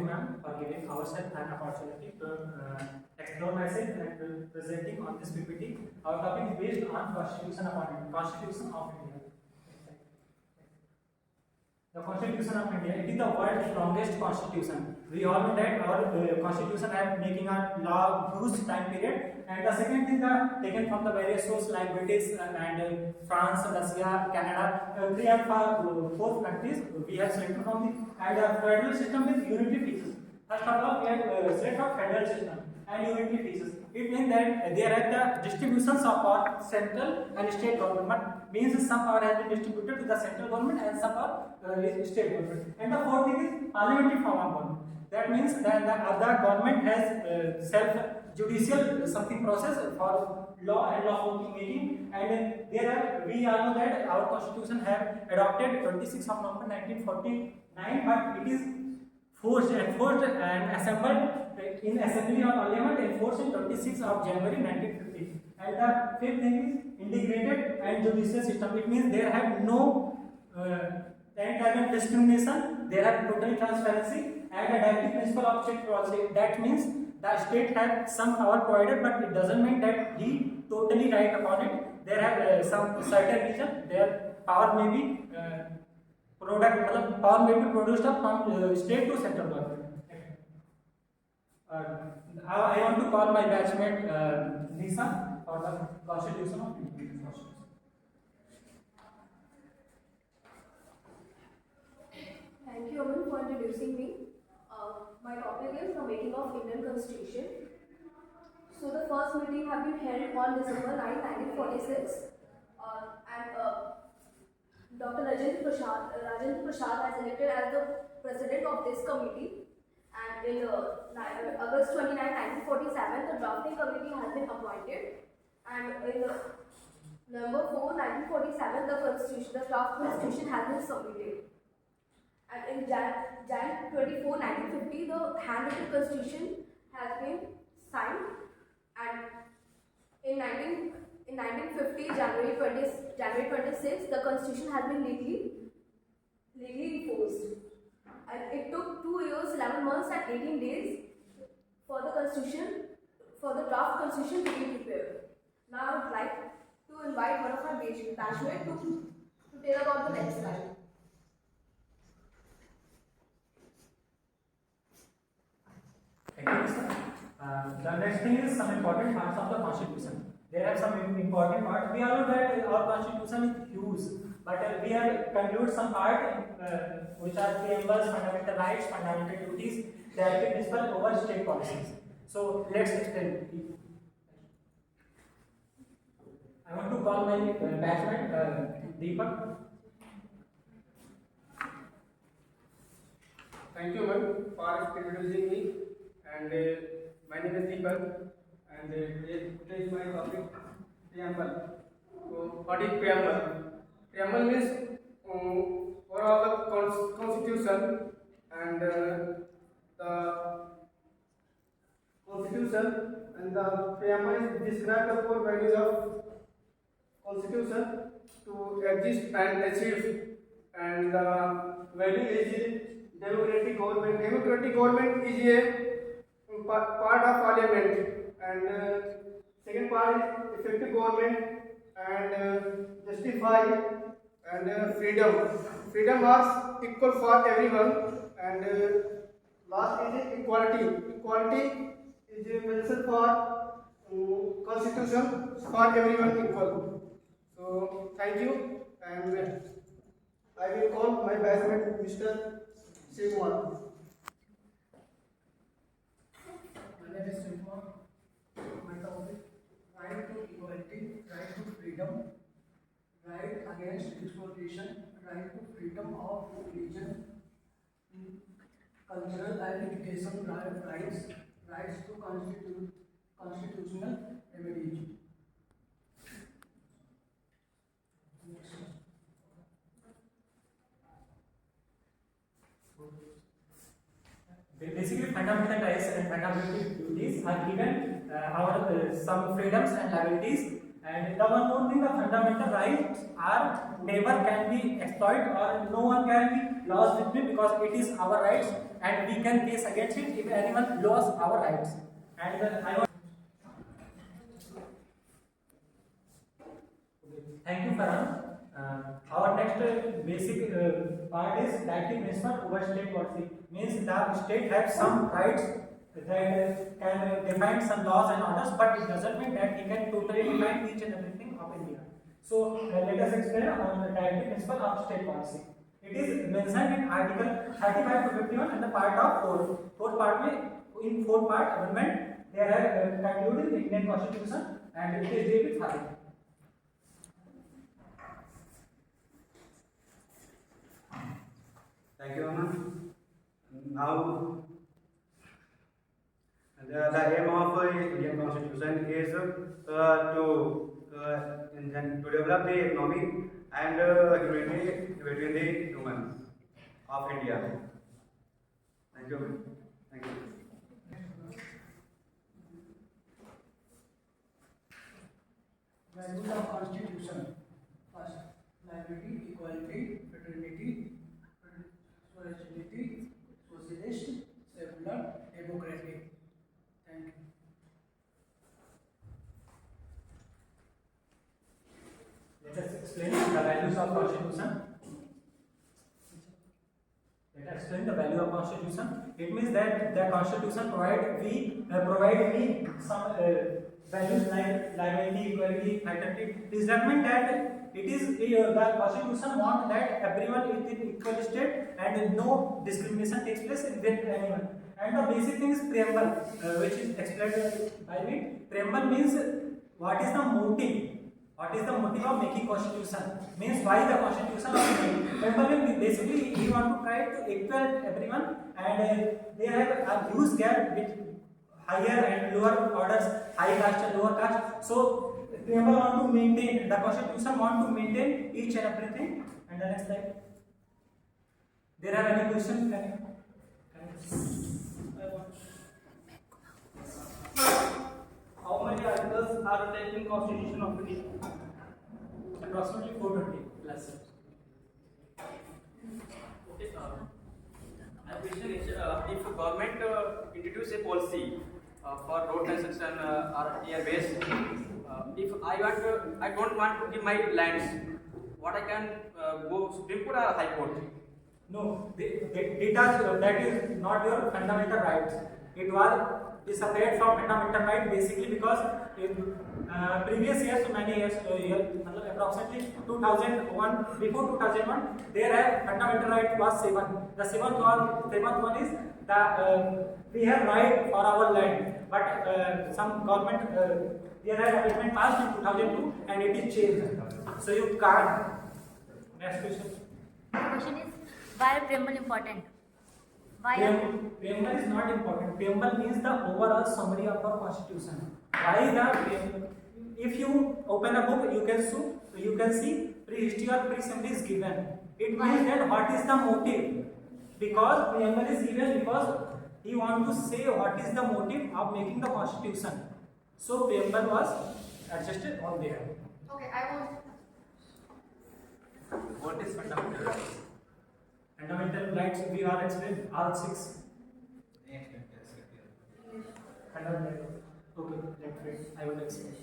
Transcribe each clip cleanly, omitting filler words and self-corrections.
ma'am, for giving ourselves an opportunity to explore myself and presenting on this PPT. Our topic is based on Constitution of India. The Constitution of India, it is the world's longest constitution. We all know that our constitution have making a law huge time period. And the second thing that taken from the various sources like British and France, Russia, Canada, three and four countries we have selected from the and the federal system with unity features. First of all, we have set of federal system and unity features. It means that there are the distributions of power central and state government. Means some power has been distributed to the central government and some power is state government. And the fourth thing is parliamentary form of government. That means that the other government has self-judicial something process for law and law making. And there are we all know that our constitution have adopted 26 of November 1949, but it is forced and assembled in Assembly of Parliament and forced in 26 of January 1950. And the fifth thing is integrated and judicial system. It means there have no anti discrimination, there are totally transparency and a directive principle of state policy. That means the state has some power provided, but it doesn't mean that he totally right upon it. There are some certain region their power may be power may be produced from state to central government. I want to call my batchmate Lisa for the Constitution of India. Thank you, Aman, for introducing me. My topic is the making of Indian Constitution. So the first meeting have been held on December 9, 1946, and Dr. Rajendra Prasad as elected as the president of this committee. And in August 29, 1947, the drafting committee has been appointed. And in November 4, 1947, the draft constitution has been submitted. And in Jan 24, 1950, the handwritten constitution has been signed. And in 1950, January 26, the constitution has been legally enforced. And it took 2 years, 11 months and 18 days for the draft constitution to be prepared. Now I would like to invite one of my batchmates to tell about the next slide. Thank you, sir. The next thing is some important parts of the Constitution. There are some important parts. We all know that our Constitution is huge, but we have concluded some part which are preambles, fundamental rights, fundamental duties, directive principle over state policies. So let's explain. I want to call my batchmate Deepak. Thank you, ma'am, for introducing me. And my name is Deepak, and today is my topic, preamble. So, what is preamble? Preamble means overall the constitution, and the constitution and the preamble describe the core values of constitution to exist and achieve, and the value is democratic government. Democratic government is a part of parliament, and second part is effective government and justify and freedom. Freedom was equal for everyone, and last is equality. Equality is mentioned for constitution for everyone equal. So thank you, and I will call my batchmate Mr. Shivam. My name is Shivam. My topic: right to equality, right to freedom, right against exploitation, right to freedom of religion, cultural and education rights, rights to constitutional remedies. Basically, fundamental rights and fundamental duties are given our some freedoms and liabilities, And the one more thing, the fundamental rights are never can be exploited or no one can be lost with me because it is our rights and we can case against it if anyone lost our rights. And I want. Thank you, Farhan. Our next basic part is directive principle over state policy. Means the state has some rights that can define some laws and orders, but it doesn't mean that it can totally define each and everything of India. So let us explain on the directive principle of state policy. It is mentioned in Article 35 to 51 and the part of fourth. Fourth part in fourth part amendment they are concluded in the Indian Constitution and it is dealt with 5. Thank you, Aman. Now, the aim of Indian Constitution is to develop the economy and unity between the humans of India. Thank you. Thank you. Values of Constitution. First, liberty, equality, fraternity, solidarity, socialist, secular, democratic. Thank you. Let us explain the values of Constitution. Let us explain the value of Constitution. It means that the Constitution provide me some values like liberty, equality, fraternity. This does mean that it is the Constitution want that everyone is in equal state and no discrimination takes place with anyone. And the basic thing is preamble, which is explained by me. Preamble means what is the motive. What is the motive of making Constitution? Means why the Constitution was made. Preamble means basically we want to try to equal everyone and they have a huge gap with higher and lower orders, high caste and lower caste. So preamble want to maintain, the Constitution want to maintain each and everything. And the next slide. There are any questions? How many articles are there in Constitution of India? Approximately 420 plus. Okay, my question is, if government introduce a policy for road construction or airbase, if I don't want to give my lands, what I can go Supreme Court or High Court? No, that is not your fundamental rights. It was separate from fundamental right basically because in previous years, many years, approximately 2001, before 2001, there are fundamental right was 7. The seventh one is the we have right for our land, but some government there are amendment passed in 2002 and it is changed. So you can't. Next question. The question is, why are preamble important? Why Preamble is not important. Preamble means the overall summary of our constitution. Why the if you open a book, you can see prehistory or pre-assembly is given. It means that what is the motive? Because preamble is given because he want to say what is the motive of making the constitution. So preamble was adjusted on there. Okay, I want. What is fundamental rights? Fundamental rights we are explained all 6. Fundamental. Okay, let's wait. I will explain.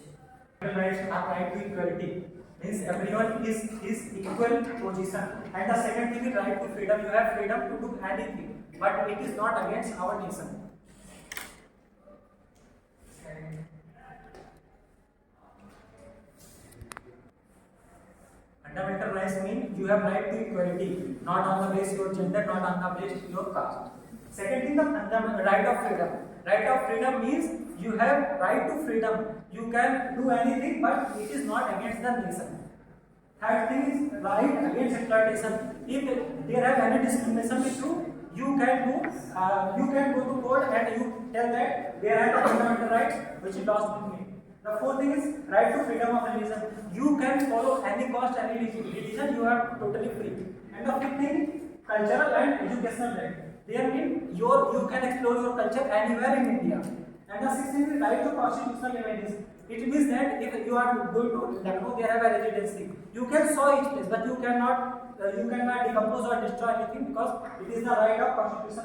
Fundamental rights are right to equality. Means everyone is equal position. And the second thing is right to freedom. You have freedom to do anything, but it is not against our nation. Fundamental rights mean you have right to equality, not on the basis of your gender, not on the basis of your caste. Second thing, the right of freedom. Right of freedom means you have right to freedom. You can do anything, but it is not against the nation. Third thing is right against exploitation. If there are any discrimination with you can go to court and you tell that there are the fundamental rights which is lost with me. The fourth thing is right to freedom of religion. You can follow any caste, any religion, you are totally free. And the fifth thing, cultural and educational right. There means you can explore your culture anywhere in India. And the sixth thing is right to constitutional remedies. It means that if you are going to Lucknow, they have a residency. You can saw each place, but you cannot decompose or destroy anything, because it is the right of constitution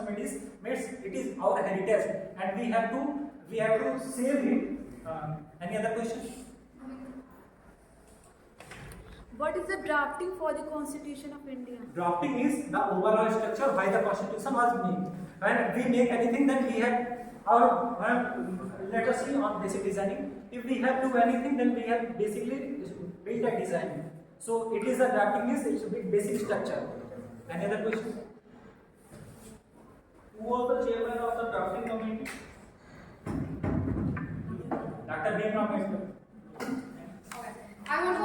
means it is our heritage, and we have to save it. Any other question? What is the drafting for the Constitution of India? Drafting is the overall structure why the constitution was made. When we make anything, then we have let us see on basic designing. If we have to do anything, then we have basically build a design. So it is the drafting is it's a basic structure. Any other question? Who was the chairman of the drafting committee? Dr. Bhimrao Ambedkar. I want to